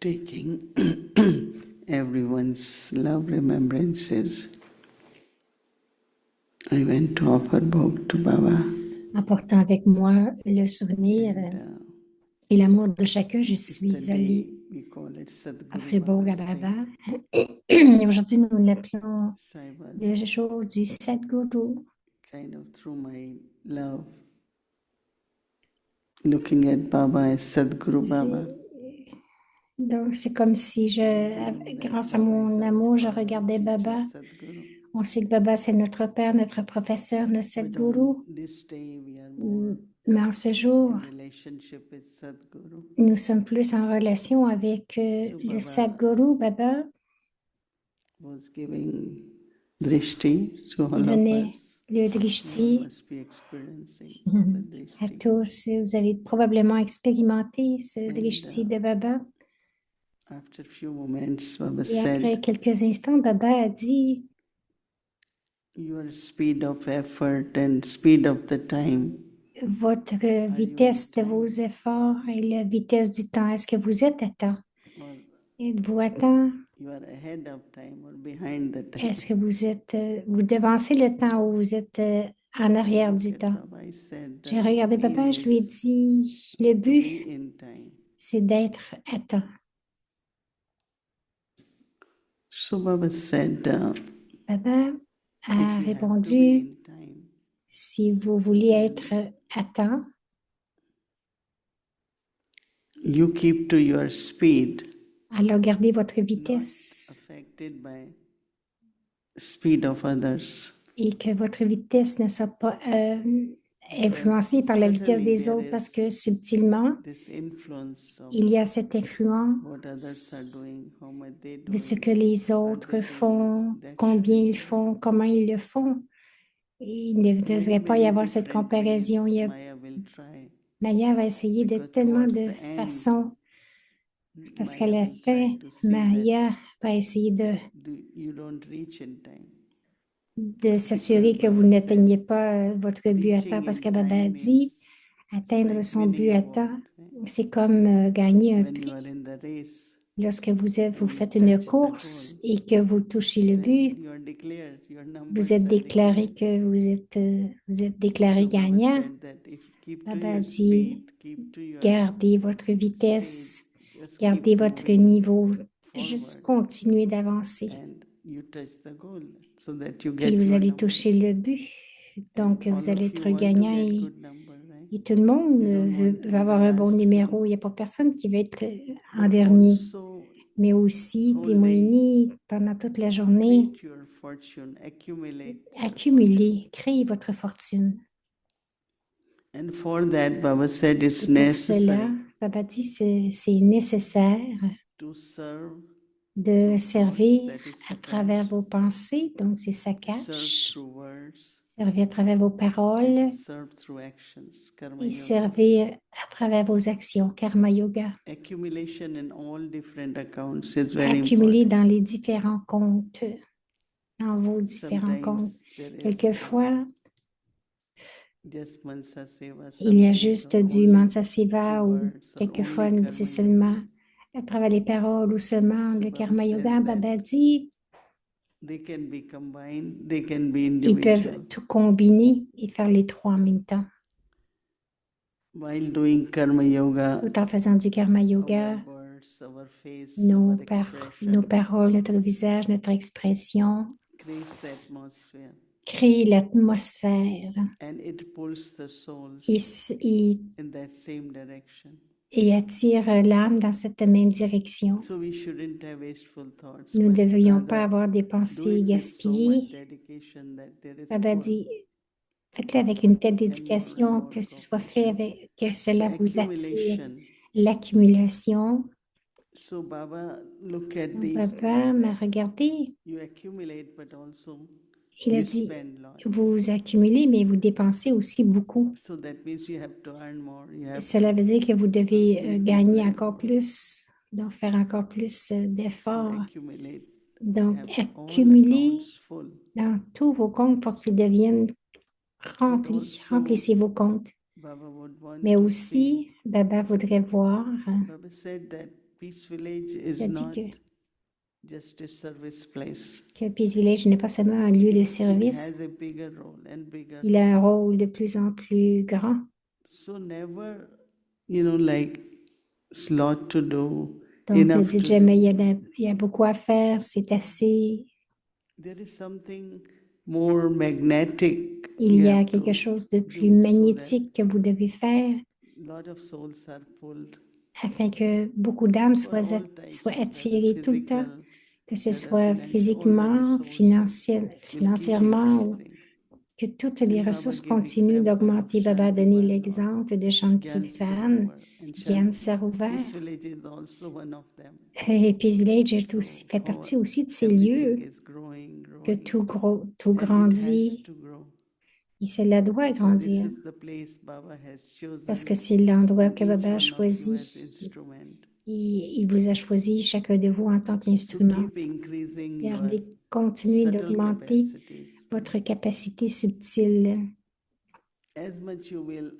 taking everyone's love remembrances, I went to offer bhog to Baba. En portant avec moi le souvenir And, et l'amour de chacun, je it's the suis allée day we call it Sadhguru offrir Bhog à Baba's Day. Baba. Et aujourd'hui, nous l'appelons So I was le jour du Sadhguru. kind of through my love, looking at Baba as Sadhguru Baba. Donc, c'est comme si grâce à mon amour, je regardais Baba. Sadhguru. On sait que Baba, c'est notre père, notre professeur, notre But Sadhguru. on this day we are more Mais en ce jour, in relationship with Sadhguru. nous sommes plus en relation avec So le Baba Sadhguru. Baba was giving drishti to all of donnait us. le You all drishti must be experiencing à drishti. tous. Vous avez probablement expérimenté ce And, drishti de Baba. After a few moments, Baba Et après said, quelques instants, Baba a dit, your speed of effort and speed of the time, votre vitesse de vos efforts et la vitesse du temps, est-ce que vous êtes à temps? or Êtes-vous à temps? you are ahead of time or behind the time. Est-ce que vous devancez le temps ou vous êtes en arrière Look du at temps? Baba, I said, J'ai regardé the Baba, aim je lui ai is dit, le to but, be in time. c'est d'être à temps. So Baba said, Baba if a you have to be répondu, in time, si vous voulez être à temps, you keep to your speed, alors gardez votre not vitesse affected by speed of others. et que votre vitesse ne soit pas influencée par la vitesse Certainly des there autres parce is que subtilement, this influence of il y a cette influence what others are doing, how much they de ce doing, que les are autres they doing, font, that combien shouldn't ils be. font, comment ils le font. Et il ne devrait pas y avoir cette Different comparaison. ways Maya will try, Maya va essayer de because tellement towards de the end, façons, parce qu'à Maya la will fin, try to see Maya va essayer you don't reach in time. de s'assurer que vous n'atteignez pas votre but à temps, Reaching parce in que Baba a time dit, is atteindre like son winning but a à world, temps, right? c'est comme gagner un When you prix. are in the race Lorsque vous and you faites une touch the course goal, et que vous touchez le but, then you are declared, your vous numbers êtes are déclaré declared. que vous êtes déclaré So Baba gagnant. said that if keep to Baba a your dit, speed, keep to your gardez votre stage, vitesse, just gardez keep votre moving niveau, juste forward continuez d'avancer and you touch the goal so that you et get vous your allez number. toucher le but. And Donc, all vous allez of you être want to gagnant get et good number, right? Et tout le monde You don't want to veut be the avoir un bon last numéro. one. Il n'y a pas personne qui veut être en But dernier. also Mais aussi, whole day, Dimoini, pendant toute la journée, create your fortune, accumulate your fortune. accumulez, créez votre fortune. And for that, Baba said it's Et pour cela, necessary Baba dit c'est nécessaire to serve de through servir thoughts, that is à travers sakash, vos pensées, donc c'est serve sakash, through words, servir à travers vos paroles and serve through actions, karma et yoga. servir à travers vos actions, karma yoga. Accumulation in all different accounts is very Accumuler important. dans les différents comptes, dans vos différents comptes. Sometimes there is Quelquefois, just mansa seva, il y a some days, juste or du only mansa seva through ou words, or quelquefois only c'est karma seulement yoga. à travers les paroles ou seulement So le Baba karma yoga. says Baba that dit, they can be combined, they can be ils peuvent individual. tout combiner et faire les trois en même temps. While doing karma yoga, Tout en faisant du karma our yoga, words, our face, nos our expression paroles, notre visage, notre expression creates the atmosphere, créent l'atmosphère and it pulls the souls et in that same direction. attire l'âme dans cette même direction. So we shouldn't have wasteful thoughts, Nous ne but devrions pas rather avoir des do pensées it with so much gaspillées. dedication that there is Baba pull dit, faites-le avec une telle and dédication more que ce soit fait cooperation. avec, que So cela vous attire. accumulation. L'accumulation. So Baba, look at Donc, these Baba days m'a that regardé. you accumulate, but also Il a you dit, spend lot. vous accumulez, mais vous dépensez aussi beaucoup. So that means you have to earn more. You have Cela to veut dire que vous devez make more gagner and encore more. plus, donc faire encore plus So d'efforts. accumulate. Donc, Have all accumulez accounts full. dans tous vos comptes pour qu'ils deviennent But remplis. also, Remplissez vos comptes. Baba would want Mais to see. aussi, Baba voudrait voir. Baba said that Peace Village Il is a dit not just a service place. que Peace Village n'est pas seulement un lieu de It service, has a bigger role and bigger il a role. un rôle de plus en plus grand. So never, like it's lot to do, Donc, ne enough dites to jamais, do. il y a beaucoup à faire, c'est assez. There is something more magnetic Il you y a have quelque to chose de plus do so that magnétique que vous devez faire lot of souls are pulled afin que beaucoup d'âmes for all types, soient whether attirées tout le temps, physical, que ce whether soit financial, all the physiquement, resources will keep financièrement, ou increasing. que toutes les And Baba ressources gave continuent example of d'augmenter. Baba a donné Shantivan or l'exemple de Gyan Shantivan, Sarovar, and Gyan Peace Sarovar. Village is also one of them. Et Peace Village So fait partie aussi de ces everything lieux is growing, que growing, tout and it has grandit to grow. et cela doit So this grandir is the place Baba has parce que chosen, c'est l'endroit and que each Baba a one of you as choisi. instrument. Il vous a choisi, chacun de vous, en tant To qu'instrument. keep increasing your Gardez, continuez subtle d'augmenter capacities. votre capacité subtile. As much you will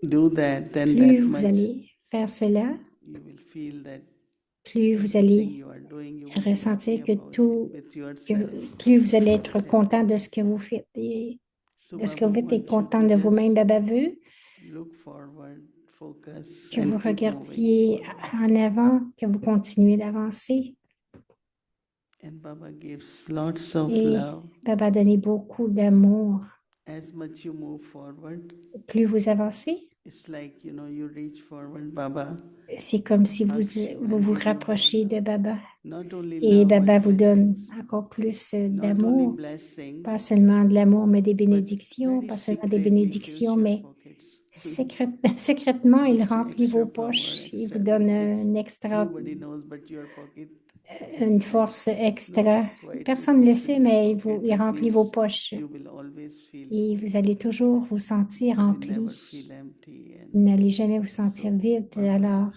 do that, then Plus that vous much allez faire cela, you will feel that plus vous everything allez you are doing, you will be happy ressentir que about it tout, with yourself. plus vous allez être content de ce que vous faites et So de ce que Baba vous faites et wants you content to de vous-même. just Baba veut look forward, focus, que vous and keep moving regardiez forward. en avant, que vous continuez d'avancer. And Baba gives lots of Et love. Baba a donné beaucoup d'amour. As much you move forward, Plus vous avancez, it's like, you reach forward, Baba c'est comme si vous hugs you vous, and vous give you more rapprochez de love. Baba. Not only Et love, Baba but vous donne blessings. encore plus Not only d'amour, pas blessings, seulement de l'amour, mais des but bénédictions, very pas seulement des secretly fills bénédictions, your mais pockets. secrètement, il Gives you remplit vos extra power, poches. Il vous extra donne benefits. un extra, Nobody knows but your pocket. une force extra. Quietly Personne ne le puts in sait, your mais pocket. il That remplit vos means poches. you will always feel Et full. vous allez toujours vous sentir You will rempli. never feel empty. Vous And n'allez jamais vous sentir so vide. Baba Alors,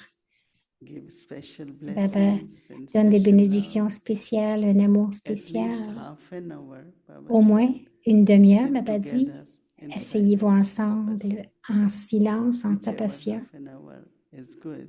give special Baba blessings and donne des special bénédictions love. spéciales, un amour At least spécial. half an hour, Baba Au moins said. une demi-heure, Sit Baba dit, together in asseyez-vous silence, ensemble tapasya. en silence, en Whichever tapasya. half an hour is good.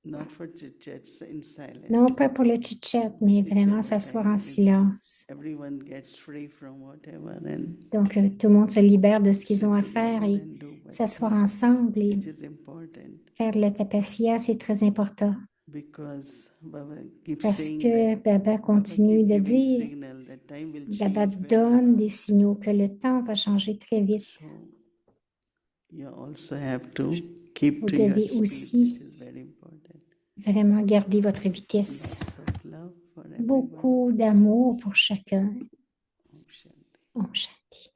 Not for chit-chats in silence. Non pas pour le chit-chat, mais vraiment Whichever s'asseoir time en is silence. everyone gets free from whatever and Donc, tout le monde se libère de ce qu'ils sit ont à faire together et and do s'asseoir bhajan, ensemble et which is important faire de la tapasya, c'est très important. because Baba keeps Parce saying que that Baba Baba continue keep de giving dire, signal that time will Baba change very donne des fast. signaux que le temps va changer très vite. So you also have to keep Vous to your devez speed, aussi which is very important. vraiment garder votre vitesse. Lots of love for everyone. Beaucoup d'amour pour chacun. Om Shanti. Om Shanti.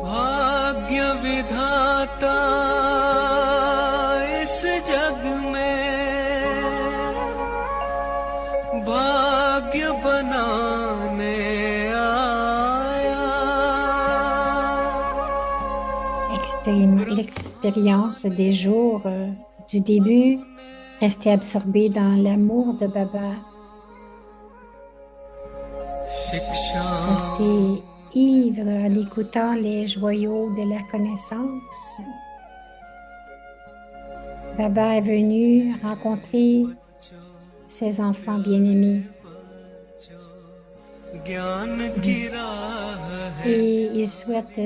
भाग्य विधाता इस जग में भाग्य बनाने आया L'expérience des jours du début, restez absorbé dans l'amour de Baba. शिक्षा Restez ivre en écoutant les joyaux de la connaissance. Baba est venu rencontrer ses enfants bien-aimés ज्ञान की राह है et il souhaite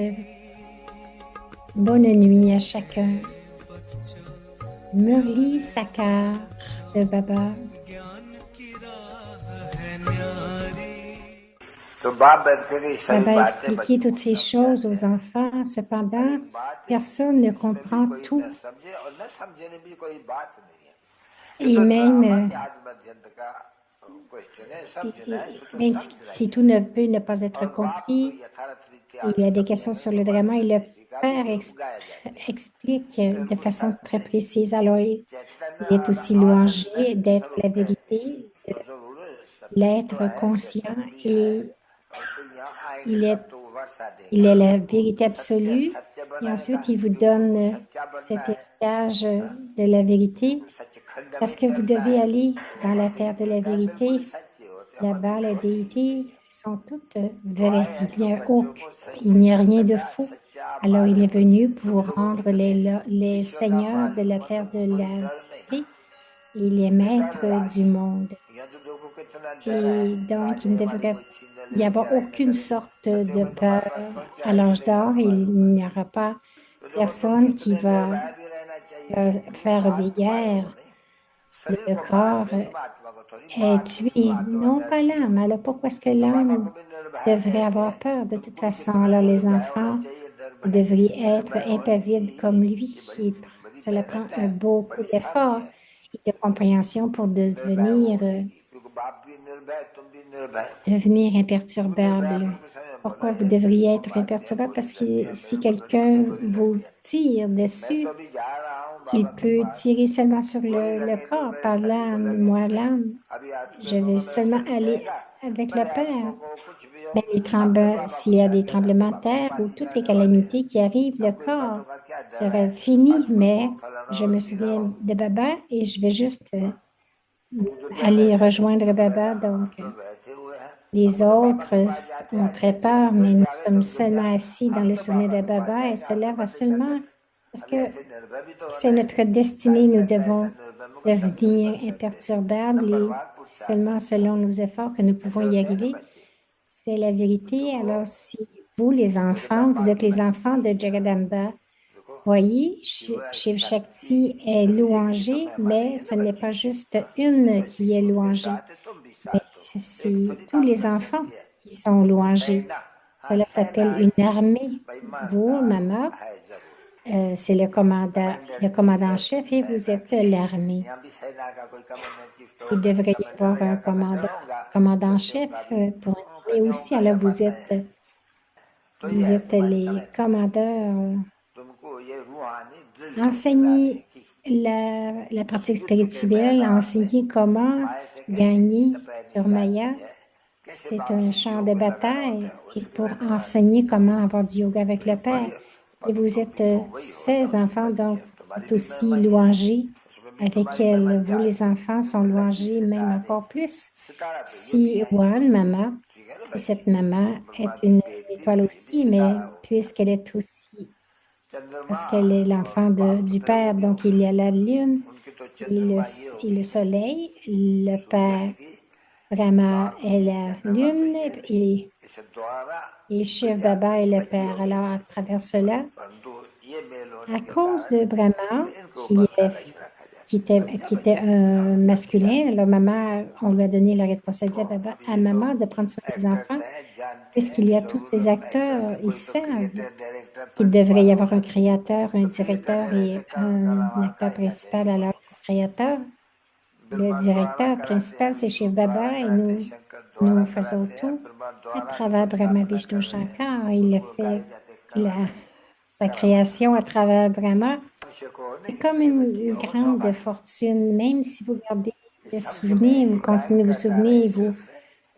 bonne nuit à chacun. Murli Sakar de Baba. ज्ञान की राह है न्यारी तो बाप बैठे के सभी Baba a बातें expliqué toutes ces choses aux enfants, cependant, personne ne comprend कोई tout. न समझे और न समझने में कोई बात नहीं है Et même, आज मध्यंत का क्वेश्चन है समझना है तो même समझना si tout ne peut ne pas être और बाप को compris, यथार्थ रीत्या il y a des questions sur le drama et le Père गाया जाए explique de façon très précise. Alors, il चैतन्य est aussi louangé d'être la vérité, तो जरूर सत्य l'être है conscient भी है et और तो यहाँ il आएंगे est, तब तो वर्षा देगा il est la vérité absolue. सत्य Et बनाने ensuite, का il vous जो donne सच्चा बनना cet है héritage de la vérité. Such parce que vous devez aller dans la terre de la vérité. Là-bas, les déités sont toutes vraies. Il n'y a rien de faux. Alors, il est venu pour rendre les seigneurs de la terre de la vérité. Il est maître du monde. Et donc, il ne devrait y avoir aucune sorte de peur. À l'âge d'or, il n'y aura pas personne qui va faire des guerres. Le corps est tué. Non, pas l'âme. Alors, pourquoi est-ce que l'âme devrait avoir peur de toute façon? Alors, les enfants devraient être impavides comme lui. Cela prend beaucoup d'efforts et de compréhension pour devenir imperturbable. Pourquoi vous devriez être imperturbable? Parce que si quelqu'un vous tire dessus, il peut tirer seulement sur le corps par l'âme. Moi, l'âme, je veux seulement aller avec le Père. Mais s'il y a des tremblements de terre ou toutes les calamités qui arrivent, le corps sera fini. Mais je me souviens de Baba et je vais juste aller rejoindre Baba. Donc, les autres ont très peur, mais nous sommes seulement assis dans le souvenir de Baba et cela va seulement parce que c'est notre destinée. Nous devons devenir imperturbables et c'est seulement selon nos efforts que nous pouvons y arriver. C'est la vérité. Alors, si vous, les enfants, vous êtes les enfants de Jagadamba, voyez, Shiv Shakti est louangée, mais ce n'est pas juste une qui est louangée. Mais c'est tous les enfants qui sont louangés. Cela s'appelle une armée. Vous, maman, c'est le commandant-chef et vous êtes l'armée. Il devrait y avoir un commandant-chef pour une armée aussi. Alors, vous êtes les commandeurs. Enseignez la pratique spirituelle, enseignez comment gagner sur Maya. C'est un champ de bataille et pour enseigner comment avoir du yoga avec le Père. Et vous êtes 16 enfants, donc vous êtes aussi louangés avec elle. Vous, les enfants, sont louangés même encore plus. Si maman, si cette maman est une étoile aussi, mais puisqu'elle est aussi, parce qu'elle est l'enfant du Père, donc il y a la lune et le soleil, le Père Brahma est la lune et Shiv Baba est le Père. Alors, à travers cela, à cause de Brahma, qui était un masculin, alors maman, on lui a donné la responsabilité à maman de prendre soin des enfants, puisqu'il y a tous ces acteurs, ils savent qu'il devrait y avoir un créateur, un directeur et un acteur principal. Alors, le créateur, le directeur principal, c'est Shiv Baba et nous faisons tout à travers Brahma Vishnu Shankar. Il a sa création à travers Brahma. C'est comme une grande fortune, même si vous gardez le souvenir, vous continuez de vous souvenir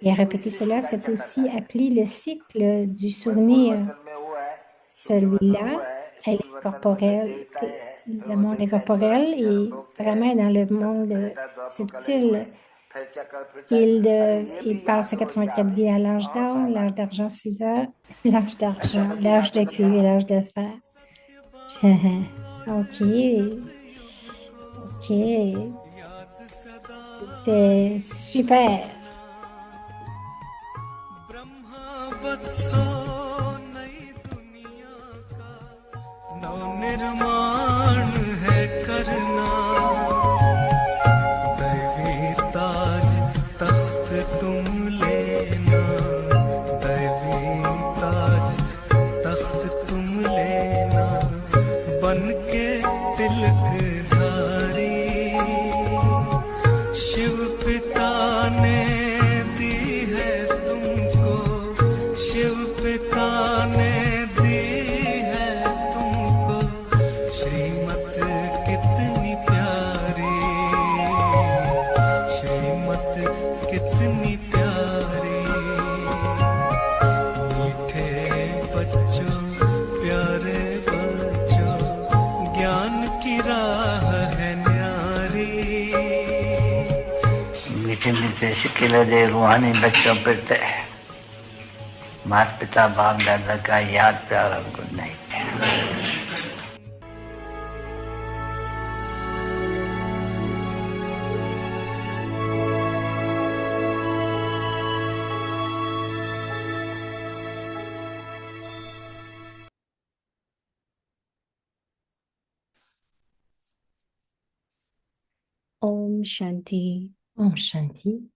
et répéter cela, c'est aussi appelé le cycle du souvenir. Celui-là, elle est corporelle, le monde est corporel et Brahma est dans le monde subtil. Il passe 84 vies à l'âge d'or, l'âge d'argent Siva, l'âge d'argent, l'âge de cuivre et l'âge de fer. OK. C'était super. निर्माण है करना दैवी ताज तख्त तुम लेना दैवी ताज तख्त तुम लेना बन के तिलकधारी शिव पिता ने दी है तुमको शिव पिता ने जिंदगी से सिक्किलो दे रूहानी बच्चों पे माता पिता बाप दादा का याद प्यार और good night. Om Shanti. Om Shanti.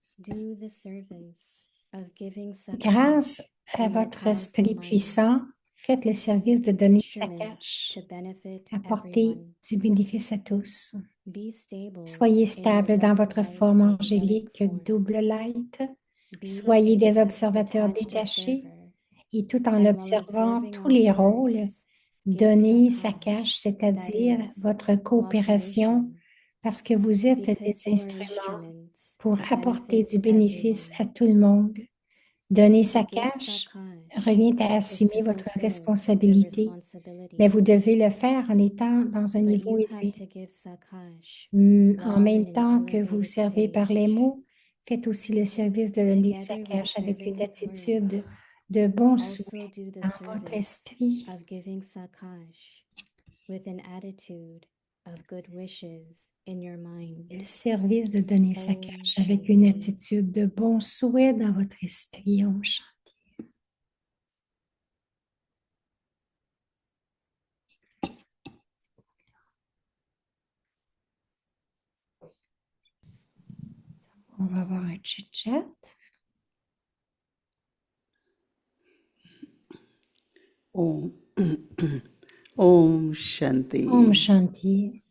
Grâce à votre esprit puissant, faites le service de donner Sakash, apporter du bénéfice à tous. Soyez stable dans votre forme angélique double light. Soyez des observateurs détachés et tout en observant tous les rôles, donnez Sakash, c'est-à-dire votre coopération, parce que vous êtes des instruments pour apporter du bénéfice à tout le monde. Donner Sakash revient à assumer votre responsabilité, mais vous devez le faire en étant dans un niveau élevé. En même temps que vous servez par les mots, faites aussi le service de donner Sakash avec une attitude de bon souhait dans votre esprit. Le service de donner Sakash avec une attitude de bon souhait dans votre esprit. Om Shanti. On va avoir un chit-chat. Om, Om Shanti. Om Shanti.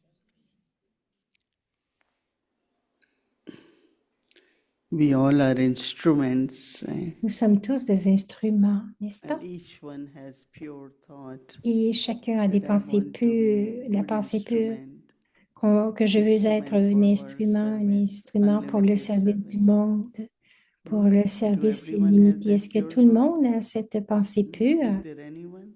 We all are instruments, right? Nous sommes tous des instruments, n'est-ce pas? And each one has pure thought. Et chacun a des that I pensées want to be pures, a la good pensée pure, instrument. que je veux être un instrument pour le service du monde, pour le service illimité. Est-ce que tout le monde a cette pensée pure? Is there anyone?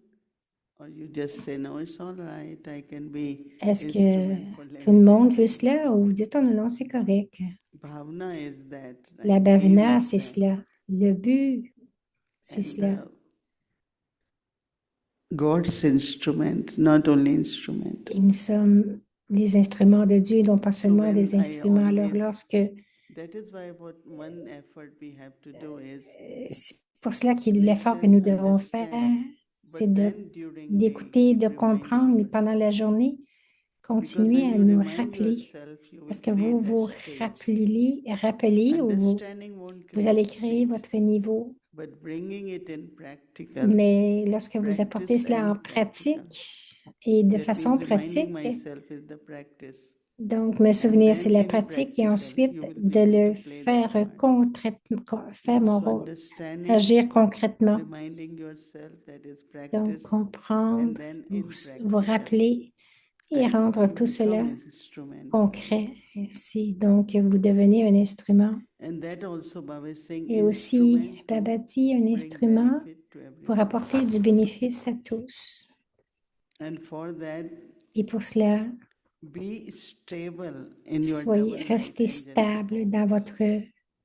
Or you just say, no, it's all right, I can be Est-ce que instrument for tout le monde veut limitation. cela ou vous dites, oh non, non, c'est correct. Bhavana is that, right? La Aim bhavana, is c'est that. cela. Le but, c'est And cela. God's instrument, not only instrument. Et nous sommes les instruments de Dieu, non pas seulement when des I instruments. Alors, always- lorsque That is why what one effort we have to do is, c'est pour cela qu'il y a l'effort que nous devons faire, c'est but then during the d'écouter, de keep comprendre, reminding mais pendant la journée, Because continuez when à you nous remind rappeler. yourself, you will Parce que create vous that vous stage. rappelez ou Understanding won't vous create allez créer stage, votre niveau. but bringing it in practical. Mais lorsque vous apportez Practice cela en and practical. pratique et de That façon means reminding pratique, myself is the practice. donc me souvenir, c'est la then in pratique, et practical, ensuite you will be de able le to play faire that part. faire mon So rôle, understanding, agir concrètement. reminding yourself that is Donc, practice, comprendre, and then in vous practical, rappeler et and rendre you tout cela become instrument. concret. Si donc vous devenez un instrument. And that also Baba is saying Et aussi, instrument to Baba dit, un bring instrument benefit to pour everyone. apporter du bénéfice à tous. And for that, Et pour cela, be stable in your soyez, double restez light angelic stable form. dans votre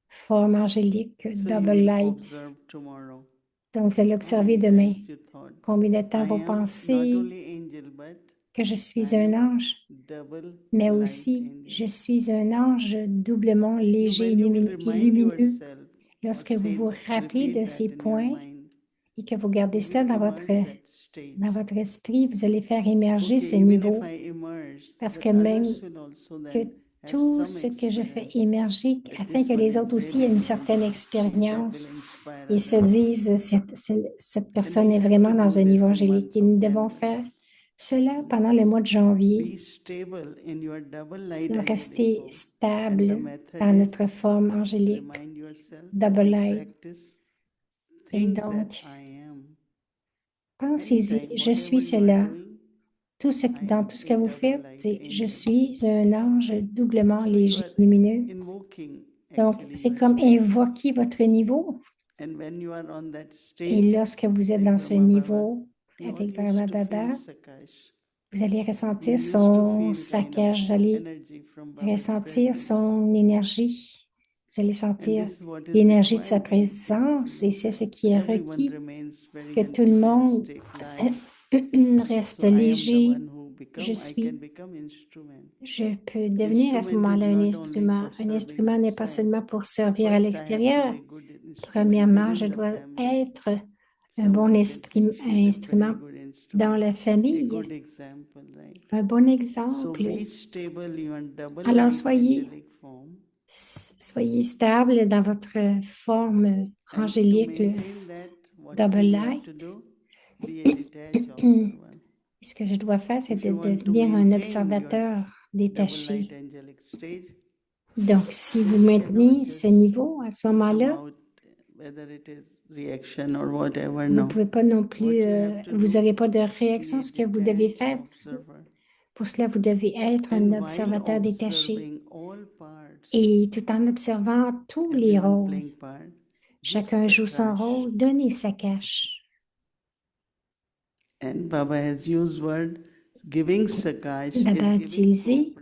forme angélique, So you double will light. observe tomorrow. Donc, vous allez How observer many demain times you thought, combien de temps I vous am not pensez only angel, but que je suis I un am ange, double mais light aussi angel. je suis un ange doublement léger et When you will et remind lumineux. yourself, or Lorsque vous vous say, rappelez repeat de that ces in your points mind, et que vous gardez you cela will dans emerge that stage. votre esprit, vous allez faire émerger Okay, ce even niveau. if I emerge, Parce that que même others will also que then have tout some ce que je fais experience. émerger, That afin this que one les is autres aussi really aient une doing certaine that expérience will inspire et se others. disent, cette personne we est have vraiment to dans do un this niveau in angélique. month Et nous of devons January. faire cela pendant le mois de janvier, Be stable in your double light de angelic rester form. And the stable method dans is notre forme angélique, remind yourself double with light. practice. Et Think that donc, I am. pensez-y, Anytime, je suis whatever you are cela. doing, Dans am tout ce a que vous double faites, light c'est je angel. suis un ange doublement So you léger, are lumineux. invoking Donc, actually c'est your comme state. invoquer votre niveau. And when you are on that Et stage, lorsque vous êtes like dans ce Brahma Baba, niveau we all avec used Baba to feel Baba, Sakash. vous allez We ressentir used to son feel kind of saccage, vous allez energy from Baba's ressentir presence. son énergie, Vous allez sentir l'énergie de sa présence et c'est ce qui est requis, que tout le monde reste léger. Je peux devenir à ce moment-là un instrument. Un instrument n'est pas seulement pour servir à l'extérieur. Premièrement, je dois être un bon instrument dans la famille, un bon exemple. Alors, soyez stable dans votre forme angélique, le double light. Ce que je dois faire, c'est de devenir un observateur détaché. Donc, si vous maintenez ce niveau à ce moment-là, vous ne pouvez pas non plus, vous n'aurez pas de réaction. Ce que vous devez faire, pour cela, vous devez être un observateur détaché. Et tout en observant tous les rôles, chacun joue son rôle, donnez sa cache. Baba a utilisé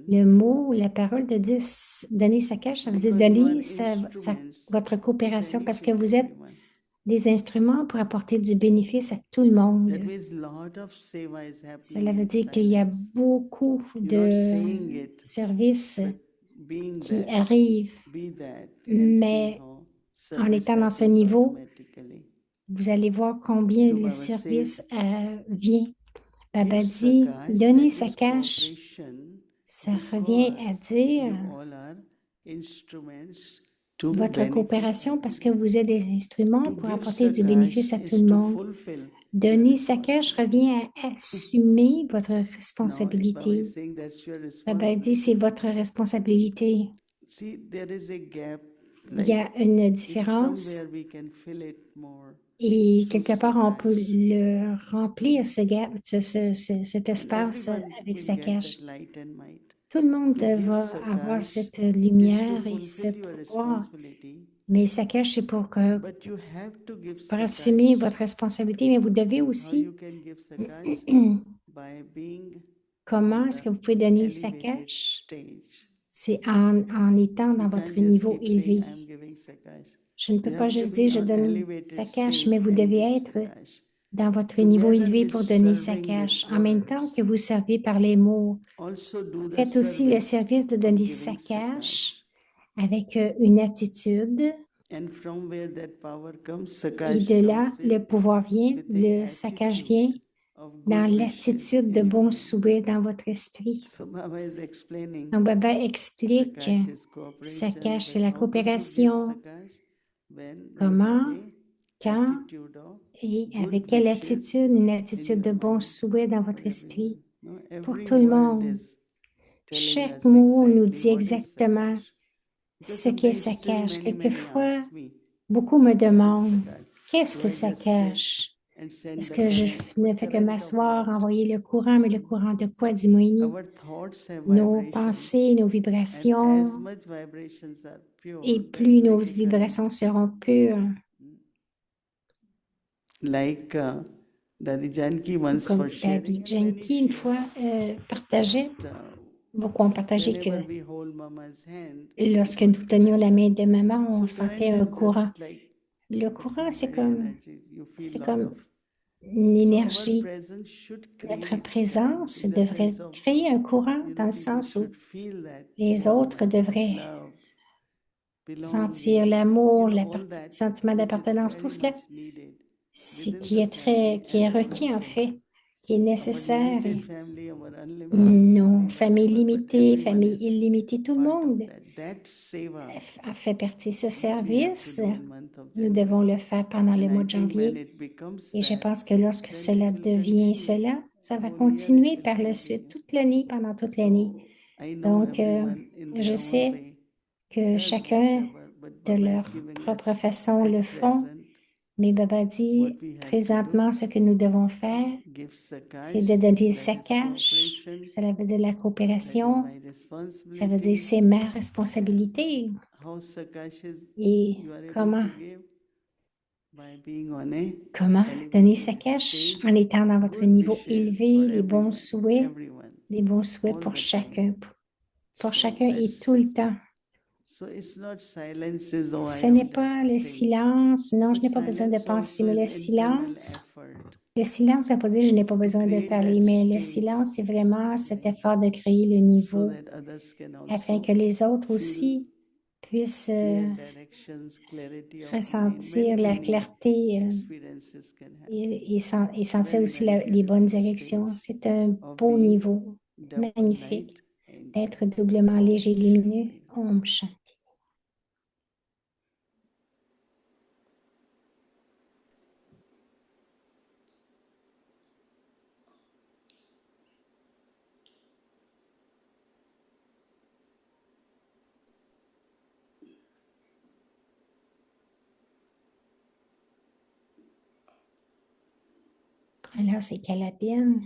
le mot, la parole de dire donner sa cache, ça veut dire donner votre coopération parce que vous êtes des instruments pour apporter du bénéfice à tout le monde. Cela veut dire qu'il y a beaucoup de services qui arrivent, mais en étant dans ce niveau, vous allez voir combien le service vient. Baba dit, donner sa cache, ça revient à dire votre coopération parce que vous êtes des instruments pour apporter du bénéfice à tout le monde. Donner sa cache revient à assumer votre responsabilité. Baba dit, c'est votre responsabilité. Il y a une différence et quelque part, on peut le remplir, cet espace avec sa cache. Tout le monde va avoir cette lumière et ce pouvoir, mais sa cache, c'est pour assumer votre responsabilité, mais vous devez aussi. Comment est-ce que vous pouvez donner sa cache? C'est en étant dans votre niveau élevé. Je ne peux pas juste dire je donne sa cache, mais vous devez être dans votre niveau élevé pour donner sa cache. En même temps que vous servez par les mots, faites aussi le service de donner sa cache avec une attitude. Et de là, le pouvoir vient, sa cache vient dans l'attitude de bon souhait dans votre esprit. Donc, Baba explique sa cache, c'est la coopération. Comment, quand et avec quelle attitude? Une attitude de bon souhait dans votre esprit pour tout le monde. Chaque mot nous dit exactement ce qu'est sa cache. Quelquefois, beaucoup me demandent, qu'est-ce que ça cache? Est-ce que je ne fais que m'asseoir, envoyer le courant, mais le courant de quoi, dit Moïni? Nos pensées, nos vibrations, et plus nos vibrations seront pures. Comme Daddy Janki, une fois, partageait, beaucoup ont partagé que lorsque nous tenions la main de maman, on sentait un courant. Le courant, c'est comme une énergie. Notre présence devrait créer un courant dans le sens où les autres devraient sentir l'amour, le sentiment d'appartenance, tout cela, qui est requis en fait, qui est nécessaire. Nos familles limitées, familles illimitées, tout le monde a fait partie de ce service. Nous devons le faire pendant le mois de janvier. Et je pense que lorsque cela devient cela, ça va continuer par la suite, toute l'année, pendant toute l'année. Donc, je sais que chacun, de leur propre façon, le font. Mais Baba dit, présentement, ce que nous devons faire, c'est de donner sa cache. Cela veut dire la coopération. Ça veut dire c'est ma responsabilité. Et comment donner sa cache en étant dans votre niveau élevé, les bons souhaits pour chacun et tout le temps. So it's not silence is, oh, Ce I n'est have pas to le think. silence. Non, je But n'ai pas besoin de silence penser, also mais is internal effort le silence, ça ne veut pas dire que je n'ai pas besoin de create parler, that mais le state silence, c'est vraiment cet effort de créer le niveau so that others can afin also que les autres feel aussi puissent clear directions, clarity of mind. ressentir Many, la many clarté experiences can happen. et sentir Very, aussi very les bonnes beautiful directions. stage C'est un of beau being niveau, double magnifique, light angel. d'être doublement Om léger et lumineux. Shanti. Om Shanti. Alors, c'est Calabine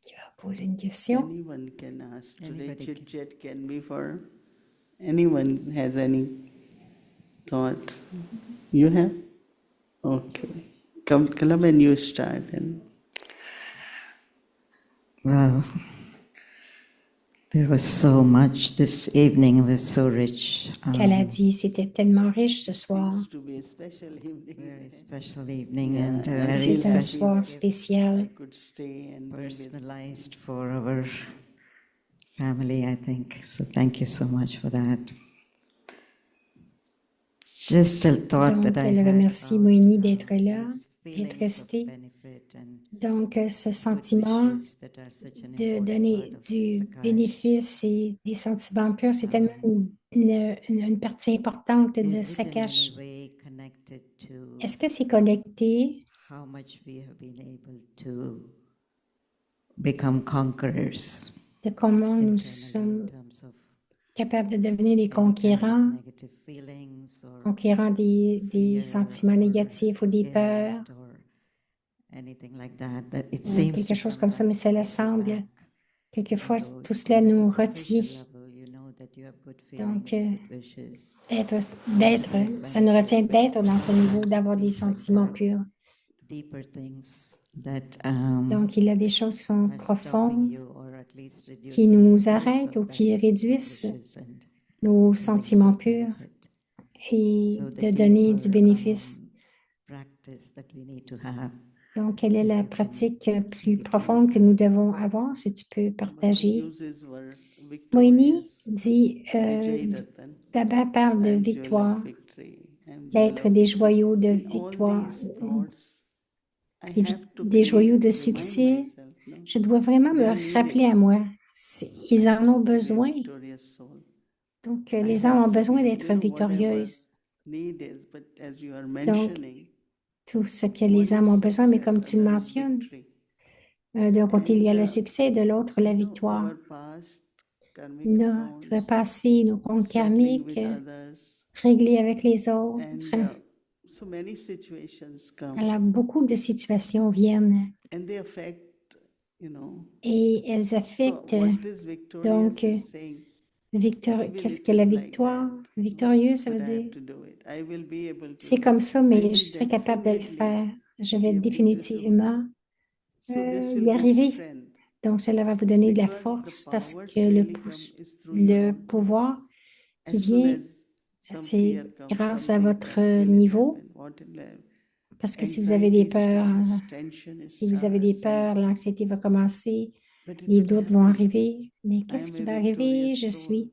qui va poser une question. Anyone can ask today. Anybody Chit chat can be for anyone has any thought. You have? Okay. Come, and you start. And Well, there was so much this evening. It was so rich. Qu'elle a dit, c'était tellement riche ce soir. seems to be a special evening. Very special evening Yeah, and I very feel C'est un happy special, soir that I spécial. could stay and be with personalized for our family, I think. So thank you so much for that. Just a thought Donc, that I elle had remercie about, Moïni d'être là, these d'être feelings of resté. benefit and Donc, ce good sentiment wishes that are such an de important donner part of du Sakash. bénéfice et des sentiments purs, c'est tellement une partie importante de Is it in Sakash. any way connected to Est-ce que c'est connecté how much we have been able to become conquerors de comment nous internally sommes in terms of capables de devenir des any kind of conquérants, negative feelings or conquérants des fear sentiments or négatifs ou des peurs, guilt or anything like that, that it ou seems quelque to chose comme ça, mais sometimes cela hold you semble, back. quelquefois, Although tout on cela a nous superficial retient. level, you know that you have good Donc, feelings, good wishes. ça nous retient d'être dans ce niveau, d'avoir des sentiments purs. Deeper things that Donc, il y a des choses qui sont are stopping profondes, you or at least qui reducing nous the force arrêtent ou of qui that réduisent wishes and nos feelings sentiments of purs benefit. et So the de donner du deeper, bénéfice. practice that we need to have. Donc, quelle est la you can- pratique plus you can- profonde que nous devons avoir, si tu peux partager? uses were Moïni victorious. dit, Vijay Ratan. Baba parle de I'm jewel victoire, of victory. I'm jewel d'être of des victory. joyaux de In all victoire, these thoughts, I des, have to des joyaux de remind succès. myself, no? Je dois vraiment They me are needed. rappeler à moi. Ils en ont To be a besoin. victorious soul. Donc, I les have âmes ont to besoin be, d'être whatever victorieuses. need is, but as you are mentioning, Tout ce que one les âmes ont is besoin, mais success, comme tu le other is mentionnes, victory. d'un côté, il y a le And, succès, de l'autre, la you know, victoire. our past karmic Notre accounts, passé, nos comptes settling karmiques, with others, réglés avec les autres. and so many situations come, Alors, beaucoup de situations viennent and they affect, you know. et elles So affectent. what is victorious Donc, is saying, qu'est-ce que la victoire? Victorieux, ça veut but I have dire, to do it. I will be able to c'est do comme it. ça, I mais will je serai capable de le definitely faire. Je be vais able to do it. définitivement So this y will give arriver. strength. Donc, cela va vous donner de la Because the force parce powers que really come is through your le own pouvoir qui As soon vient, as some c'est fear comes, grâce à something votre will it niveau. happen? What will happen? Parce que si vous avez des peurs, Tension si vous avez des peurs, l'anxiété va commencer, but it les will doutes vont happen. arriver. Mais I qu'est-ce am qui a va arriver? victorious soul.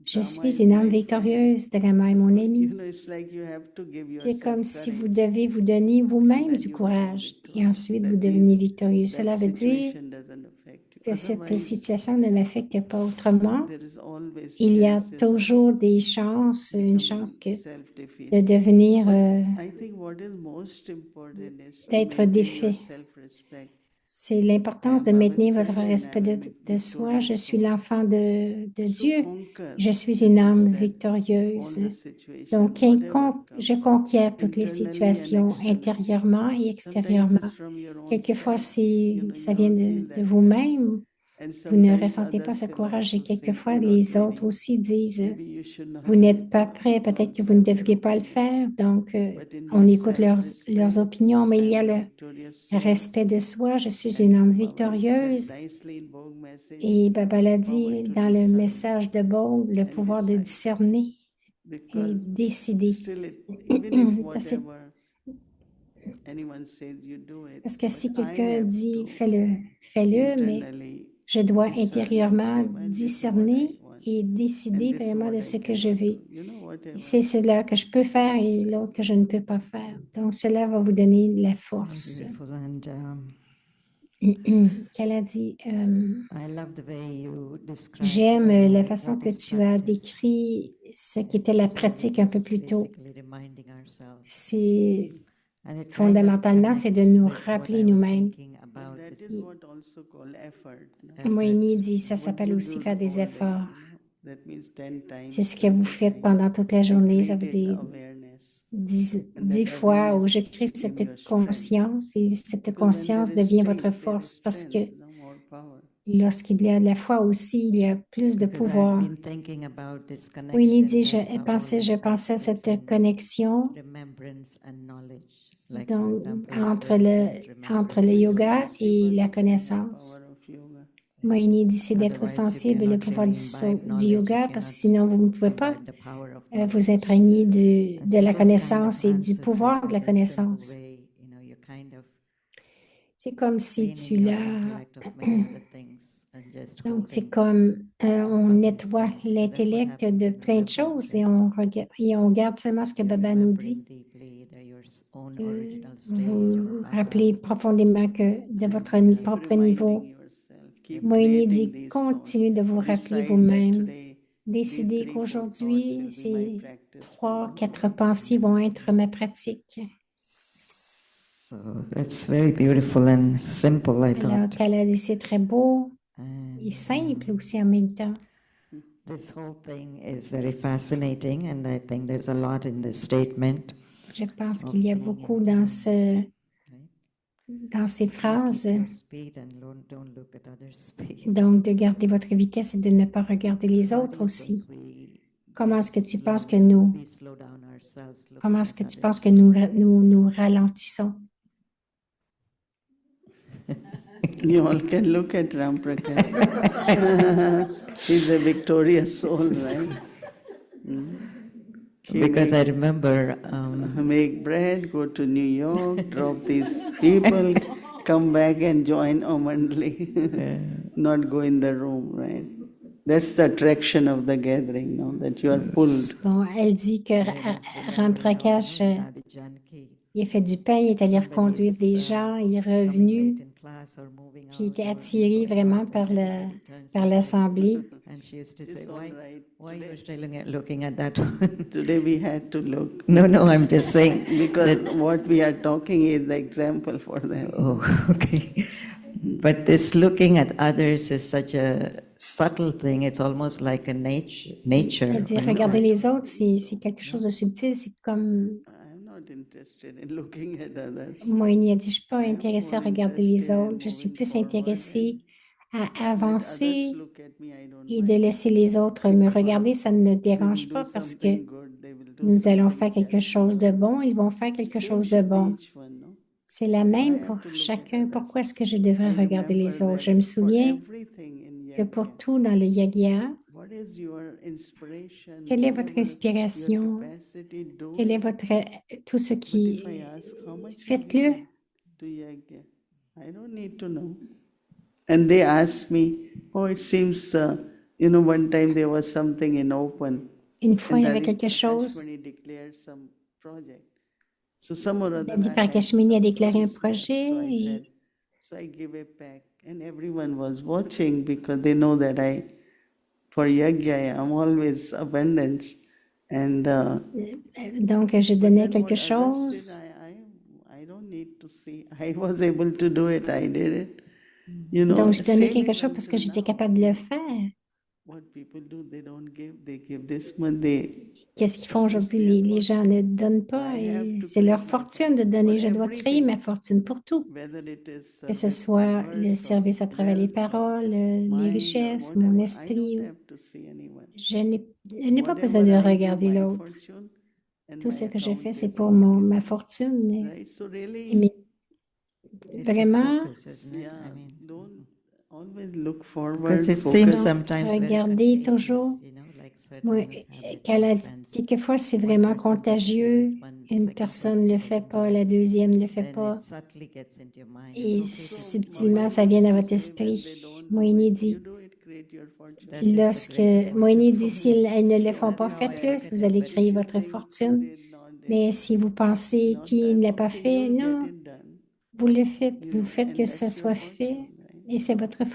Je Drama suis is une âme my friend. victorieuse. Drama est mon So, ami. you know, it's like you have to give C'est yourself comme si vous courage. devez vous donner And vous-même then du you become courage et victorious. ensuite vous That devenez means victorieux. that Cela veut dire situation doesn't affect you. que cette Otherwise, situation ne m'affecte pas autrement. there is always Il y a chances toujours des chances, une becoming chance de self-defeat. devenir, I think what is most important is to d'être maintain défait. your self-respect. C'est l'importance de maintenir votre respect de soi. Je suis l'enfant de Dieu. Je suis une âme victorieuse. Donc, je conquiers toutes les situations intérieurement et extérieurement. Quelquefois, ça vient de vous-même. And vous ne sometimes ressentez pas others ce will courage et also say, quelquefois "You're not les autres ready. aussi disent, Maybe you should not vous do n'êtes it." pas prêt, peut-être que vous ne devriez pas le faire. Donc, But in on my écoute leurs self-respect, opinions, mais il y a I'm a le victorious soul. respect de soi. Je suis And une âme Baba said victorieuse. nicely in Bog message, Et Baba l'a power dit to dans le discern message de Bold, le and pouvoir de decide. discerner et Because décider. still, even if Parce que whatever anyone says, you do it. parce que But si I quelqu'un have dit to fais-le, mais internally je dois discern and intérieurement say, well, this is what I discerner want, et and décider this is vraiment what de I ce que je cannot veux. do. You know, whatever. C'est cela que je peux faire et Strength. l'autre que je ne peux pas faire. Donc, cela va vous donner la force. Beautiful. And Qu'elle a dit, I love the way you describe j'aime la façon what que is tu as practice. décrit ce qui était la So pratique un peu plus tôt. basically reminding ourselves. C'est And it kind of fondamentalement, c'est de connects nous with what rappeler I was nous-mêmes. thinking But about that this is what also called effort. No? effort. Moïni dit, ça What s'appelle you aussi do faire the des whole day, efforts. that means 10 times, C'est ce que 20 vous faites times. pendant toute la I journée. Ça veut created the dire awareness. 10, And 10 that fois où je awareness crée give cette you a strength. conscience et cette Because when there conscience is devient votre faith, there is force parce que strength, no more power. lorsqu'il y a de la foi aussi, il y a plus de Because I've pouvoir. been thinking about this Moïni connection dit, that Baba always je pensais à makes cette between connexion remembrance and knowledge. Like, for donc, example, entre yoga le, said entre le remembrance yoga Sensible et la looking at connaissance. power of yoga. Moïni dit, c'est d'être Otherwise, you sensible au cannot pouvoir really imbibe du knowledge, you yoga parce que cannot sinon vous ne pouvez pas imbibe the power of vous knowledge. imprégner And de so la this kind of connaissance et du answers pouvoir de la in that simple connaissance. way, you kind of C'est comme si cleaning tu your l'as. intellect of many other things and just Donc, c'est holding comme on what is nettoie said. So that's what l'intellect happens de in plein de remembrance. choses et on garde seulement ce que You're Baba nous remembering dit. deeply either your own Euh, original stage Vous or Baba. rappelez profondément que de votre Keep propre niveau, reminding yourself. Keep Moïni creating dit, these thoughts. continuez de vous rappeler Decide that vous-même. today, Décidez these 3, 4 thoughts qu'aujourd'hui, will be my ces practice for 3, the 4 whole day. pensées vont être ma pratique. So that's very beautiful and simple, I Alors, thought. qu'elle a dit, c'est très beau And et simple aussi en même temps. this whole thing is very fascinating, and I think there's a lot in this statement. Je pense Of qu'il y a being beaucoup in dans tune, dans ces Keep phrases. your speed and don't look at others' speed. Donc, de garder votre vitesse et de ne pas regarder les How autres do you aussi. think we Comment get est-ce que tu penses slow que down? We slow down ourselves looking comment est-ce que at tu penses que others? nous ralentissons? You all can look at Ram Prakash. He's a victorious soul, right? He Because I remember make bread, go to New York, drop these people, come back and join Omandli. Not go in the room, right? That's the attraction of the gathering, no? That you are pulled. Bon, elle dit que Ram Prakash, il a fait du pain, il est allé reconduire des gens, il est revenu, puis il était attiré vraiment par l'assemblée. And she used to It's say, all why right. you are looking at that one? Today we had to look. No, I'm just saying. Because what we are talking is the example for them. Oh, okay. But this looking at others is such a subtle thing. It's almost like a nature. Elle dit, regarder les autres, c'est quelque chose de subtil, c'est comme I'm not interested in looking at others. Moïni a dit, je ne suis pas intéressée à more regarder les interested in autres, je suis moving plus forward intéressée à Let avancer others look at me, I don't et de mind. laisser les autres me regarder, ça ne me They will dérange do pas parce que something good, they will do nous allons something faire quelque charity. chose de bon, ils vont faire quelque Same chose de should be bon. each one, no? C'est la I même have pour to look at chacun. others. Pourquoi est-ce que je devrais I regarder les remember autres? Je that me for souviens everything in que pour Yajna, tout dans le yagya, what is your inspiration, quelle est votre whatever your inspiration? capacity, do Quel est it. votre tout ce But qui if I ask how much you faites-le. give to Yajna, I don't need to know. And they asked me, oh, it seems, one time there was something in open. Une fois, And il y avait Dadi quelque chose. Prakashmani declared some project. So some or other Dadi I had Prakashmani a some déclaré un funds left. projet So I et said, so I give a pack. And everyone was watching because they know that for yajna, I'm always abundance. And donc je but donnais then what quelque others did, chose. I don't need to see. I was able to do it. I did it. Donc je donnais Same quelque is chose parce que until j'étais now. capable de le faire. what people do, they don't give, they give this much, they, Qu'est-ce qu'ils font aujourd'hui? Les gens ne donnent pas et c'est leur fortune de donner. Je dois créer ma fortune pour tout, whether it is que ce service soit by le words service à or travers les wealth or paroles, les mind or richesses, mon whatever. I esprit. don't have to see anyone. Je n'ai pas besoin de Whatever I do, regarder my l'autre. fortune and Tout my ce que je fais, account c'est is pour increasing, ma fortune. right? So Et really, It's a vraiment, focus, isn't it? yeah, I mean, don't always look forward, because it seems focus. sometimes very regardez contagious, toujours. you know, like Moi, certain habits qu'elle a and dit, trends. quelquefois, c'est One vraiment person doesn't do contagieux. it, one Une second personne ne person le fait doesn't pas, do la it. deuxième ne le fait Then pas. it subtly gets into your mind. Et It's okay to subtilement, ça Moini vient used à to votre say when esprit. they don't do Moïni it, dit, you do it, create your fortune. That is the lorsque great Moïni fortune dit, for si me. elles ne le font That's pas, how I faites-le, look at vous it. allez But créer if you votre think who fortune. did, not did, Mais si vous pensez not qui ne l'a done, pas okay, fait, you'll get non, it done. vous le faites, You vous know, faites and que ça that's your soit fait, fortune, right? et c'est votre And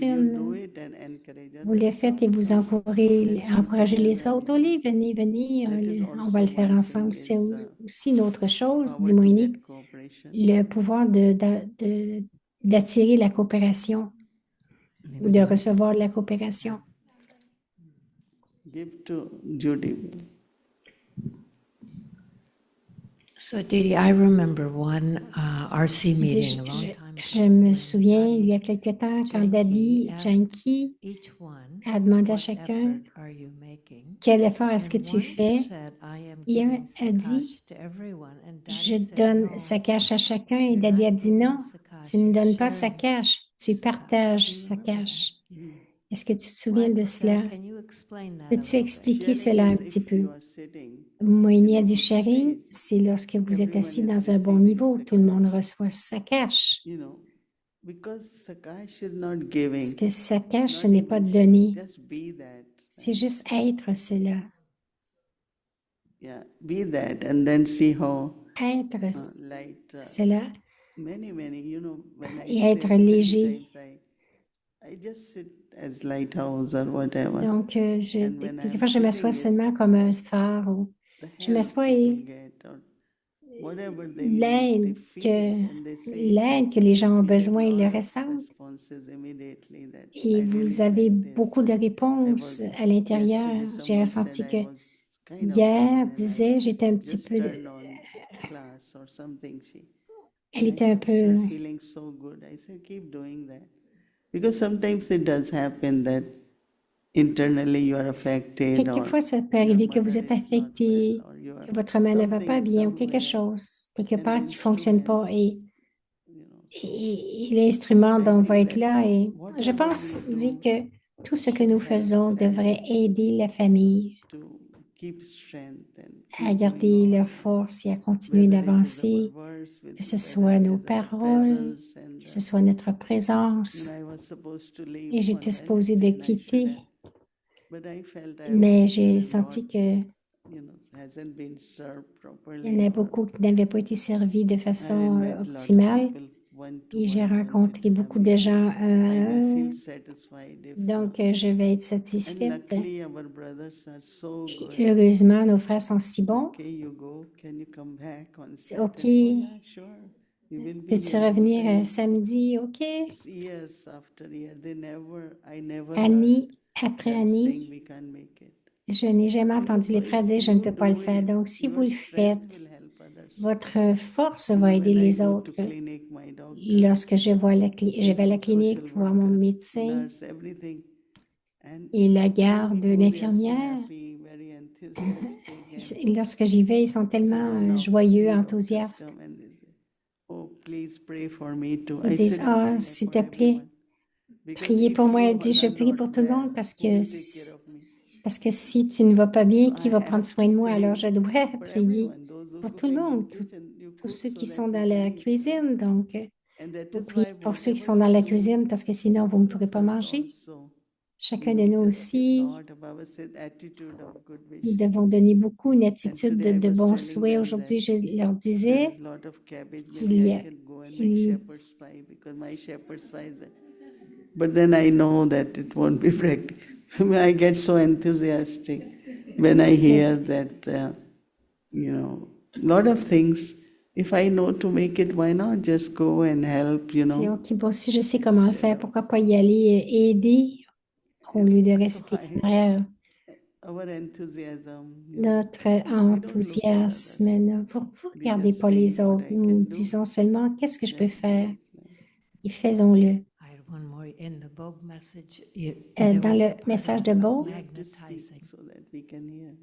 you do fortune. it and encourage Vous le others. faites et Come, vous come. encouragez les together, autres. Allez, venez, venez, That is on va le also faire one ensemble. thing C'est is aussi une autre chose, dit power to Moïni, get cooperation. le pouvoir d'attirer la coopération ou de recevoir de la coopération. Give to Judy. So, Didi, I remember one RC Il dit, meeting a long time je ago. me when souviens, il y a Daddy, quelque temps, quand Janki Daddy asked Janki each one, a demandé à what chacun, effort are you making? quel effort est-ce que And tu one fais? said, I am Et un giving a dit, Sakash to everyone. And je Daddy said, donne no, sa cache à chacun. Et you're Daddy a not dit, giving non, Sakash, tu ne you're donnes pas sa sharing cache, tu Sakash. partages Do you sa remember cache. that? Est-ce que tu te souviens de cela? Can you explain that a Peux-tu little bit? expliquer Sharing cela un is petit if peu? you are sitting Moïni in a a dit, good sharing, space, c'est lorsque vous êtes everyone assis is dans un bon receiving niveau, tout le monde Sakash. reçoit sa cache. You know, because Sakash is not giving, Parce que sa cache, ce not n'est pas even donner, just be that. c'est juste être cela. Yeah, be that, and then see how Être light. cela Many, you know, when I et sit, être many léger. times I just sit as lighthouse or whatever. Donc, And when I'm quelquefois, je m'assois sitting, seulement comme un phare ou the je help m'assois people et get or whatever they need, they feel it and they say, l'aide que les gens ont we get besoin, ils le lot of ressentent. responses immediately that Et I really vous avez felt this. beaucoup de I réponses was, à l'intérieur. yesterday J'ai someone ressenti said que I was kind of hier down and disait, I j'étais un petit just peu, turned on class or something. elle And était I un peu, started feeling so good. I said, keep doing that. Because sometimes it does happen that internally you are affected or quelquefois, ça peut your arriver que mother vous êtes is not affecté, well or you are que votre main ne va pas something bien ou quelque somewhere chose, quelque and part the qui ne fonctionne pas instruments, et, you know. So et l'instrument I donc va think être that là. Et je whatever pense, we dit do que tout ce que should nous help faisons devrait family aider la famille to keep strength and à keep garder going leur on. force et à continuer Whether it is our d'avancer, words, que ce whether soit it nos is our paroles, presence and que ce soit notre présence. I was supposed to leave Et on j'étais supposée de Wednesday and I should quitter, have, but I felt I mais was j'ai not, senti que you know, hasn't been served il y en a properly or beaucoup qui n'avaient pas été servis de I façon met a lot of optimale. people one to Et j'ai one, rencontré didn't beaucoup have de meetings. gens un I à will feel un. satisfied if Donc, je vais être and satisfaite. luckily our brothers are so good. Et heureusement, nos frères sont si bons. Okay, you go. Can you come back on C'est OK. Saturday? Oh yeah, sure. You will be Peux-tu here. revenir But samedi? OK. it's years after year, I never Année heard après them année, saying we can't make it. je n'ai jamais You know, entendu so les frères if dire je ne you peux pas le do faire. it, Donc, si vous your le faites, strength will help others. votre force You va know, aider when I les go to autres. clinic, my doctor, Lorsque je vais à la you know, clinique social voir mon worker, médecin nurse, everything, and et la when garde we de go, they are so l'infirmière, happy, very enthusiastic, and lorsque j'y vais, ils sont so tellement one of joyeux, new doctors enthousiastes. come and they say, oh, please pray for me too. Ils I disent, said, I'll ah, pray s'il for te plaît, everyone. Because priez pour if moi. you Elle dit, je are prie not pour tout le well, monde who will take care of me? parce que si tu ne vas pas bien, So qui I va prendre have soin to de moi? pray Alors, je dois for prier everyone, those who pour cook tout le in monde, kitchen, you tous cook ceux so qui that sont we dans can la eat. cuisine. Donc, And that vous is priez why pour ceux qui whatever sont dans you la do, cuisine parce que sinon, vous ne all pourrez of pas us manger. also, Chacun de nous just give aussi, lot of our attitude of good nous wishes. devons donner beaucoup une And attitude today I de was bons telling souhaits. them Aujourd'hui, that je leur there disais is lot of cabbage. qu'il Maybe y I a, can go and make il- shepherd's pie because my shepherd's pie is. But then I know that it won't be practical. I get so enthusiastic when I hear that, you know, lot of things. If I know to make it, why not just go and help, you c'est know? OK. Bon, si je sais comment le faire, pourquoi pas y aller aider au lieu de rester derrière. Our enthusiasm, Notre enthousiasme, vous ne regardez pas les autres. Nous disons seulement qu'est-ce que je peux faire et faisons-le. I had one more in the Bogue message. There Dans was a le part message de about Bogue, magnetizing. so that we can hear.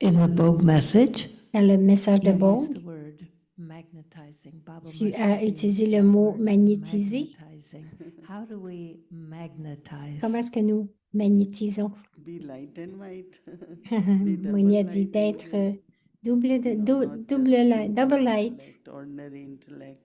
In the Bogue message, dans le message de you Bogue, used the word magnetizing. Baba tu Moshe as used utilisé le that mot word, magnétiser. magnetizing. How do we magnetize? Comment est-ce que nous magnétisons? Be light and white. Mouni a dit d'être double light, Intellect, ordinary intellect,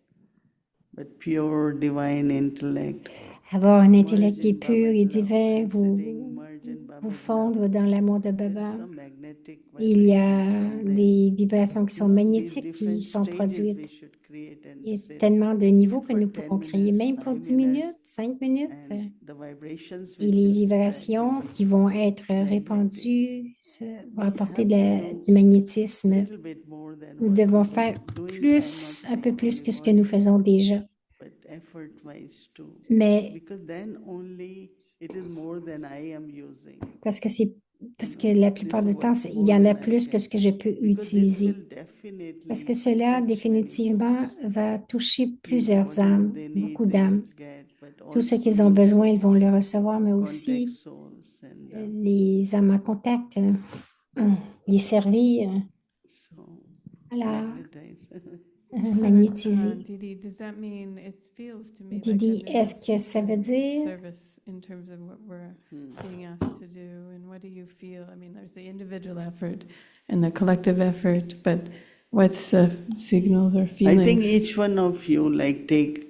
but pure divine intellect. avoir un intellect qui est Merge in pur et Baba's love, divin, sitting, merge in vous Baba's fondre love. dans l'amour de There is Baba. some magnetic Il y a vibration from there. des vibrations qui sont These magnétiques different qui sont stages produites. we should create and Il y a sit. tellement de niveaux que for nous 10 pouvons créer, minutes, même pour 5 10 minutes, minutes, 5 minutes. and the vibrations Et which les will spread vibrations will be qui vont être magnetic. répandues vont We apporter have to du magnétisme. little bit more than Nous what devons we faire doing. I'm plus, not un peu saying plus only que ce que nous morning, faisons déjà. but effort-wise too. Mais Because then only it is more than I am using. parce que la plupart This du temps, works il more y en a than I plus que can. ce que je peux Because this utiliser. will definitely Parce que cela, touch many définitivement, souls. va toucher You know, plusieurs whatever âmes, they need, beaucoup they d'âmes. will get, but Tout ce also qu'ils ont new besoin, ils vont souls, le recevoir, mais contact aussi souls, and les âmes en contact, les servir, so alors magnetize. magnétiser. Didi, does that mean it feels to me like Didi, a est-ce que ça veut dire, service in terms of what we're being asked to do, and what do you feel? I mean, there's the individual effort and the collective effort, but what's the signals or I feelings? think each one of you like take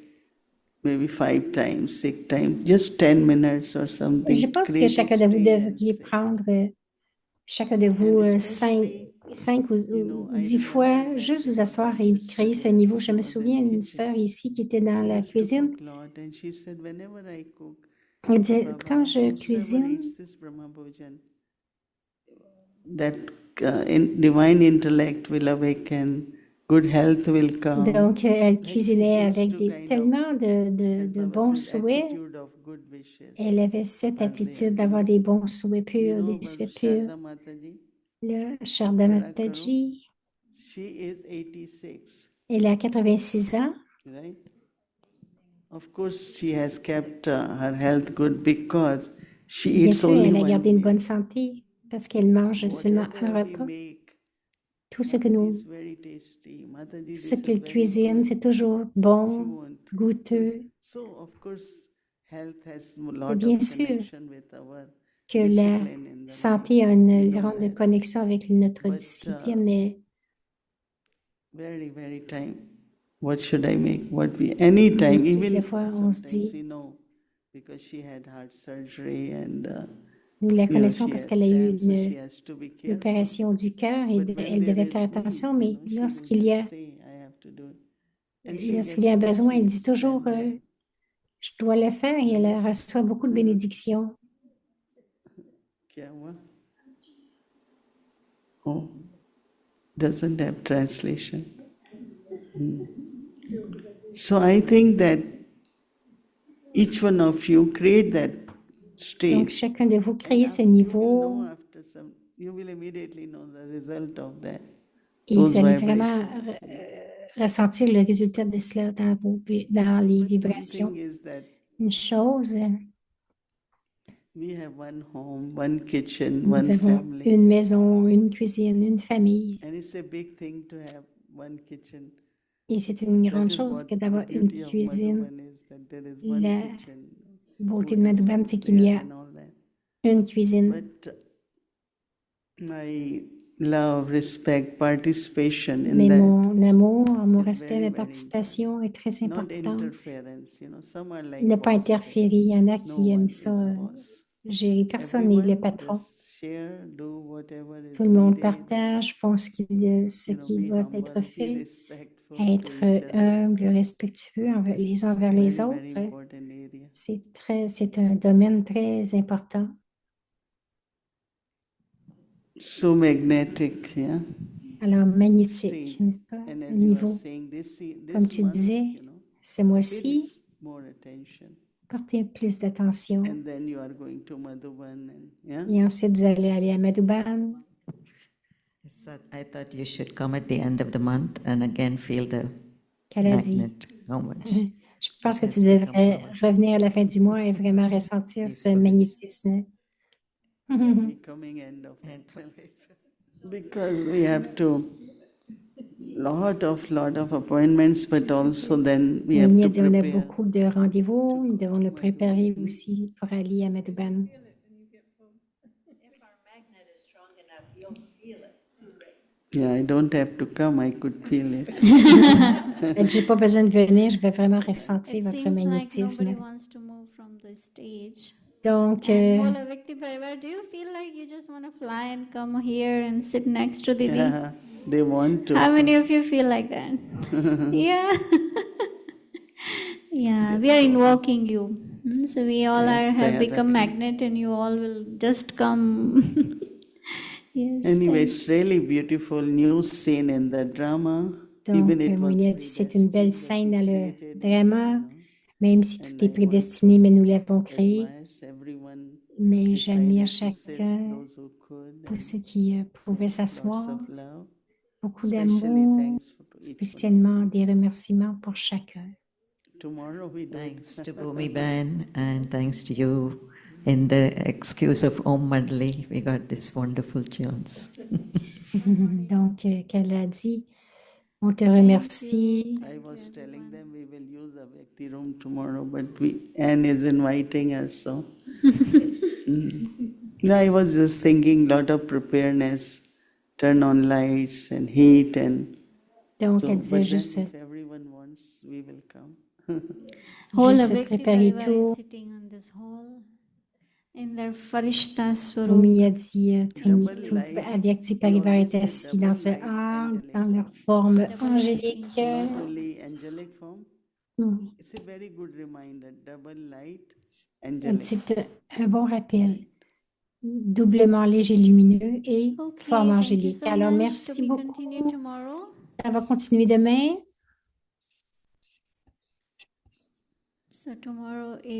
maybe 5 times, 6 times, just 10 minutes or something. je pense que Create a chacun de vous state and devriez sit. prendre, chacun de vous, And 5 especially, ou 10 fois, juste vous asseoir et créer ce niveau. Je me souviens d'une sœur ici qui était dans she la used to cuisine. cook lot, and she said, whenever I cook, Elle disait, Baba, quand je whosoever cuisine, eats this Brahma Bhojan, that divine intellect will awaken, good health will come. donc elle Then she cuisinait used avec to kind of, tellement as de Baba bons says, souhaits. attitude of good wishes. Elle avait cette are attitude there, d'avoir des bons souhaits You purs, know des souhaits about purs. Sharda Mataji? Là, Sharda Mataji, She is 86, elle a 86 ans. right? Of course, she has kept her health good because she Bien eats sûr, only elle a one gardé une meal. bonne santé parce qu'elle mange seulement un Whatever we repas. make, Tout ce que Mataji nous, is very tasty. Mataji, tout this ce is qu'elle very cuisine, good. c'est toujours She bon, won't. goûteux. So, of course, health has a Et lot bien of sûr connection with our que la discipline in the santé life. a une We know grande that. connexion avec notre But, discipline, mais very, very time. What should I make? What we any time, even plusieurs fois on se sometimes dit, we know because she had heart surgery and nous la you know connaissons she parce has qu'elle a eu stamps, so she has to be careful. opération du cœur et But when elle there devait is faire need, attention, mais she will lorsqu'il y a, just say, I have to do it. And she lorsqu'il y a gets besoin, elle dit blessings toujours, and je dois le faire et elle reçoit beaucoup de bénédictions. kya hua? Oh, doesn't have translation. So I think that each one of you create that Donc, state. chacun de vous crée ce You will niveau know after some, you will immediately know the result of that. et Those vous allez vraiment vibrations. ressentir le résultat de cela dans dans les But one vibrations. thing is that Une chose, we have one home, one kitchen, nous one avons family. une maison, une cuisine, une famille. And it's a big thing to have one kitchen. Et c'est une That grande is chose what que the d'avoir une beauty of cuisine. Madhuban is, that there is one La kitchen. beauté food de is Madhuban, c'est cooked qu'il y there a and all that. une cuisine. But my love, respect, participation in Mais that, mon amour, mon is respect, very, ma very participation est très not importante. interference. You know, some are like Ne pas boss. interférer. Il y en a No qui aiment one ça, is boss. gérer. Personne n'est le Everyone patron. just share, do whatever is Tout le monde needed. partage, font ce You know, qui be doit humble, être be fait, respectful to être each other. humble, respectueux les It's uns envers les very, very autres. important area. C'est un domaine très important. So magnetic, yeah. Alors, magnétique, State. n'est-ce pas? And as Un you are niveau. saying, this Comme tu month, disais, you know, ce it mois-ci, is more attention. Portez plus d'attention. And then you are going to Madhuban, and yeah. Et ensuite, vous allez aller à Madhuban. I thought you should come at the end of the month and again feel the Qu'elle a dit. magnet, how much. Je pense que tu devrais revenir à la fin du mois et vraiment ressentir ce magnétisme. Becoming end of April. Because we have to lot of appointments, but also then we have On a to prepare. beaucoup de rendez-vous. Nous devons nous préparer aussi pour aller à Madhuban. Yeah, I don't have to come, I could feel it. Je n'ai pas besoin de venir, je vais vraiment ressentir It votre seems like magnétisme. nobody wants to move from the stage. Donc, And Hola Vikti Parivar, do you feel like you just want to fly and come here and sit next to Didi? Yeah, they want to. How many of you feel like that? Yeah. Yeah, we are invoking you. So we all have become magnet and you all will just come. Yes. Anyway, it's really beautiful new scene in the drama. donc Even it was Mouni a dit c'est une belle scène dans le drama, même si tout est prédestiné, mais nous l'avons créé. admires everyone, Mais j'admire decided to sit, chacun, those who could, tous ceux qui pouvaient lots s'asseoir. of love. Beaucoup Especially d'amour, thanks to each one. spécialement des remerciements pour chacun. Tomorrow we don't. Thanks to Bhumi Ben and thanks to you. In the excuse of Om Madli, we got this wonderful tunes. Donc, qu'elle a dit, on te remercie. I was telling them we will use a Bhakti room tomorrow, but Anne is inviting us, so. No, I was just thinking lot of preparedness, turn on lights and heat and. Donc, So, elle but disait then juste, if everyone wants, we will come. Hola juste Vikti préparer Parivar tout. is sitting on this hall in their Farishta Swarup. Oumi a dit, tout Avyakti Parivar est assis dans ce hall, dans leur forme angélique. Not only angelic form, Hmm. it's a very good reminder, double light, Elle dit, angelic. c'est un bon rappel. Doublement léger, lumineux et Okay, forme thank you angélique. so Alors, much. merci To be continued beaucoup. tomorrow. Ça va continuer demain. So tomorrow is